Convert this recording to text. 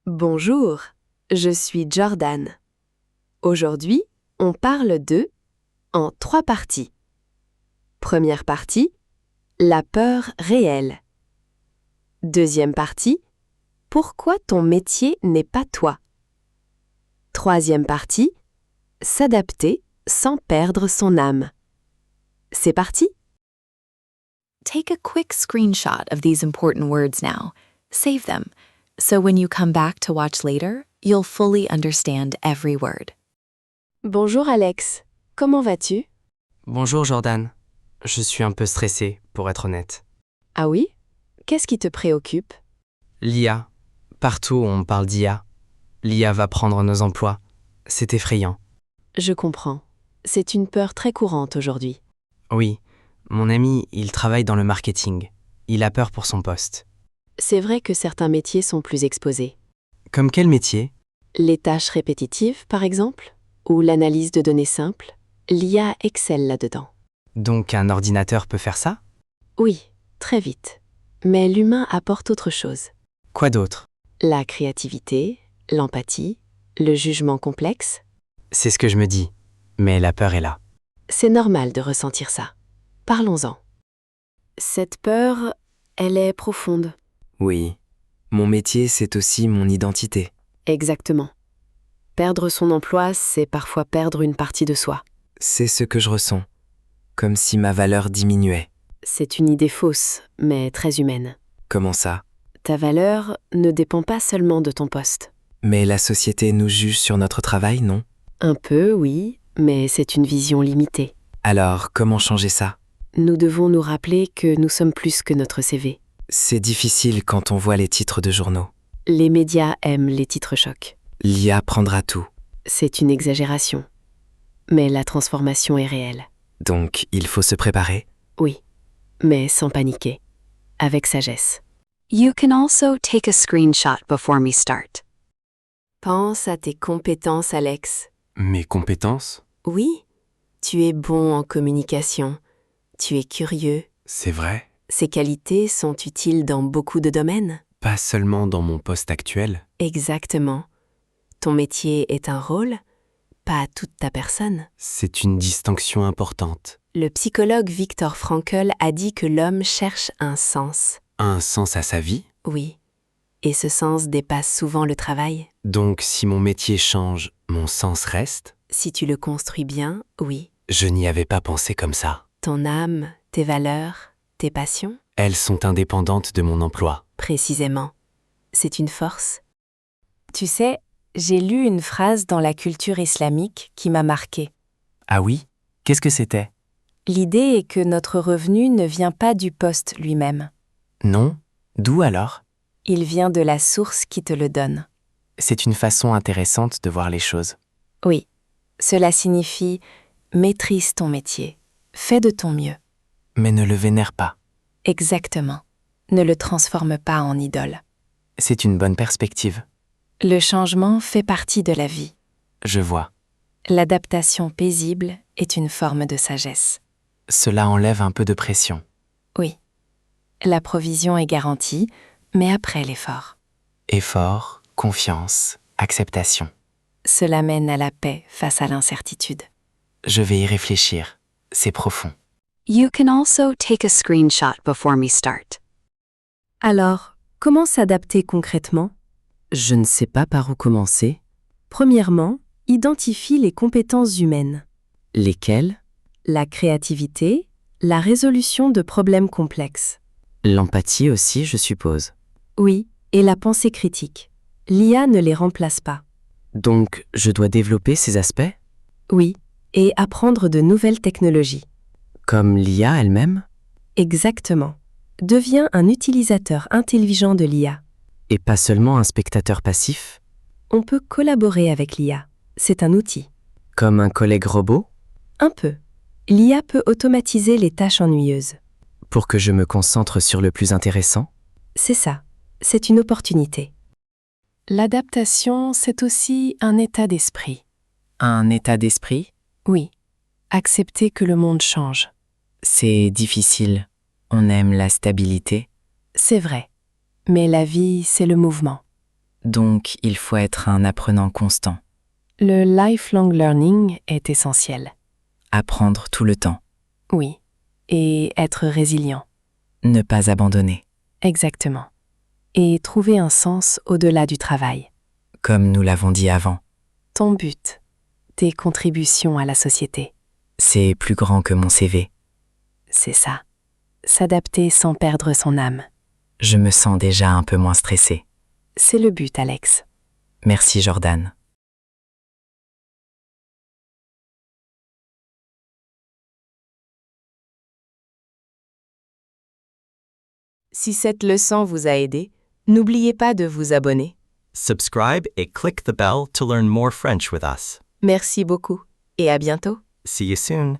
Bonjour, je suis Jordan. Aujourd'hui, on parle de en 3 parties. Première partie, la peur réelle. Deuxième partie, pourquoi ton métier n'est pas toi. Troisième partie, s'adapter sans perdre son âme. C'est parti? Take a quick screenshot of these important words now. Save them, so when you come back to watch later, you'll fully understand every word. Bonjour Alex, comment vas-tu? Bonjour Jordan. Je suis un peu stressé, pour être honnête. Ah oui? Qu'est-ce qui te préoccupe? L'IA. Partout on parle d'IA. L'IA va prendre nos emplois. C'est effrayant. Je comprends. C'est une peur très courante aujourd'hui. Oui, mon ami, il travaille dans le marketing. Il a peur pour son poste. C'est vrai que certains métiers sont plus exposés. Comme quel métier? Les tâches répétitives, par exemple, ou l'analyse de données simples, l'IA excelle là-dedans. Donc un ordinateur peut faire ça? Oui, très vite. Mais l'humain apporte autre chose. Quoi d'autre? La créativité, l'empathie, le jugement complexe. C'est ce que je me dis. Mais la peur est là. C'est normal de ressentir ça. Parlons-en. Cette peur, elle est profonde. Oui, mon métier, c'est aussi mon identité. Exactement. Perdre son emploi, c'est parfois perdre une partie de soi. C'est ce que je ressens, comme si ma valeur diminuait. C'est une idée fausse, mais très humaine. Comment ça? Ta valeur ne dépend pas seulement de ton poste. Mais la société nous juge sur notre travail, non? Un peu, oui, mais c'est une vision limitée. Alors, comment changer ça? Nous devons nous rappeler que nous sommes plus que notre CV. C'est difficile quand on voit les titres de journaux. Les médias aiment les titres chocs. L'IA prendra tout. C'est une exagération. Mais la transformation est réelle. Donc, il faut se préparer. Oui, mais sans paniquer. Avec sagesse. You can also take a screenshot before we start. Pense à tes compétences, Alex. Mes compétences? Oui, tu es bon en communication. Tu es curieux. C'est vrai. Ces qualités sont utiles dans beaucoup de domaines. Pas seulement dans mon poste actuel. Exactement. Ton métier est un rôle, pas toute ta personne. C'est une distinction importante. Le psychologue Viktor Frankl a dit que l'homme cherche un sens. Un sens à sa vie? Oui. Et ce sens dépasse souvent le travail. Donc si mon métier change, mon sens reste? Si tu le construis bien, oui. Je n'y avais pas pensé comme ça. Ton âme, tes valeurs, tes passions? Elles sont indépendantes de mon emploi. Précisément. C'est une force. Tu sais, j'ai lu une phrase dans la culture islamique qui m'a marquée. Ah oui? Qu'est-ce que c'était? L'idée est que notre revenu ne vient pas du poste lui-même. Non? D'où alors? Il vient de la source qui te le donne. C'est une façon intéressante de voir les choses. Oui. Cela signifie maîtrise ton métier. Fais de ton mieux. Mais ne le vénère pas. Exactement. Ne le transforme pas en idole. C'est une bonne perspective. Le changement fait partie de la vie. Je vois. L'adaptation paisible est une forme de sagesse. Cela enlève un peu de pression. Oui. La provision est garantie, mais après l'effort. Effort, confiance, acceptation. Cela mène à la paix face à l'incertitude. Je vais y réfléchir. C'est profond. You can also take a screenshot before we start. Alors, comment s'adapter concrètement? Je ne sais pas par où commencer. Premièrement, identifie les compétences humaines. Lesquelles? La créativité, la résolution de problèmes complexes. L'empathie aussi, je suppose. Oui, et la pensée critique. L'IA ne les remplace pas. Donc, je dois développer ces aspects? Oui, et apprendre de nouvelles technologies. Comme l'IA elle-même? Exactement. Deviens un utilisateur intelligent de l'IA. Et pas seulement un spectateur passif? On peut collaborer avec l'IA. C'est un outil. Comme un collègue robot? Un peu. L'IA peut automatiser les tâches ennuyeuses. Pour que je me concentre sur le plus intéressant? C'est ça. C'est une opportunité. L'adaptation, c'est aussi un état d'esprit. Un état d'esprit? Oui. Accepter que le monde change. C'est difficile. On aime la stabilité. C'est vrai. Mais la vie, c'est le mouvement. Donc il faut être un apprenant constant, Le lifelong learning est essentiel. apprendre tout le temps, Oui. Et être résilient. ne pas abandonner, Exactement. Et trouver un sens au-delà du travail. comme nous l'avons dit avant. Ton but. Tes contributions à la société. C'est plus grand que mon CV. C'est ça. S'adapter sans perdre son âme. Je me sens déjà un peu moins stressé. C'est le but, Alex. Merci Jordan. Si cette leçon vous a aidé, n'oubliez pas de vous abonner. Subscribe et click the bell to learn more French with us. Merci beaucoup et à bientôt. See you soon.